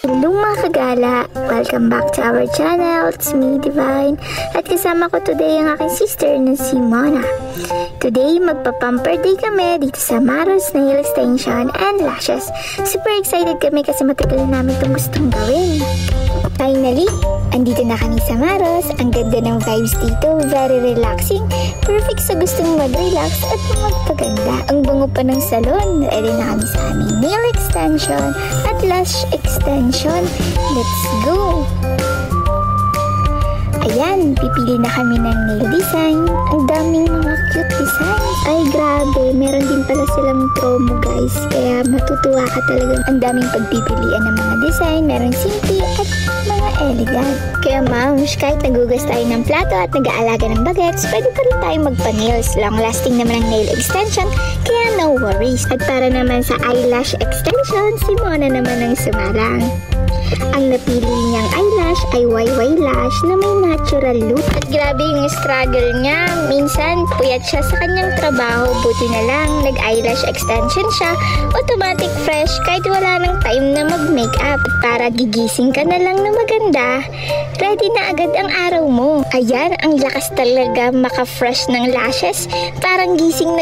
Hello mga kagala! Welcome back to our channel. It's me, Divine. At kasama ko today ang aking sister na si Mona. Today, magpa-pamper day kami dito sa Maros Nail Extension and Lashes. Super excited kami kasi matagal na namin itong gustong gawin. Finally, andito na kami sa Maros. Ang ganda ng vibes dito. Very relaxing. Perfect sa gustong mag-relax at magpaganda. Ang bango pa ng salon. Ready na kami sa aming nail extension at lash extension. Let's go! Ayan, pipili na kami ng nail design. Ang daming mga cute designs. Ay, grabe. Meron din pala silang promo, guys. Kaya matutuwa ka talaga. Ang daming pagpipilian ng mga design. Meron simple at mga elegant. Kaya moms, kahit nagugas tayo ng plato at nag-aalaga ng bagets, pwede pa rin tayo magpa-nails. Long-lasting naman ang nail extension, kaya no worries. At para naman sa eyelash extension, si Mona naman ang sumarang. Ang napili niyang eyelash ay YY Lash na may natural look. At grabe yung struggle niya. Minsan, puyat siya sa kanyang trabaho. Buti na lang, nag-eyelash extension siya. Automatic fresh kahit wala nang time na mag-makeup. Para gigising ka na lang na maganda, ready na agad ang araw mo. Ayan, ang lakas talaga maka-fresh ng lashes. Parang gising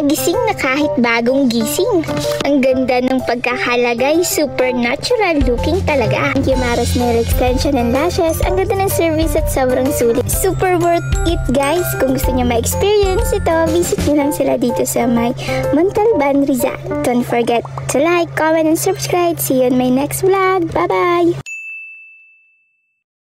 na kahit bagong gising. Ang ganda ng pagkakalagay. Super natural looking talaga. Maros Nail Extension and Lashes. Ang ganda ng service at sobrang sulit. Super worth it, guys. Kung gusto niyo ma-experience ito, visit niyo lang sila dito sa may Montalban, Rizal. Don't forget to like, comment, and subscribe. See you in my next vlog. Bye-bye!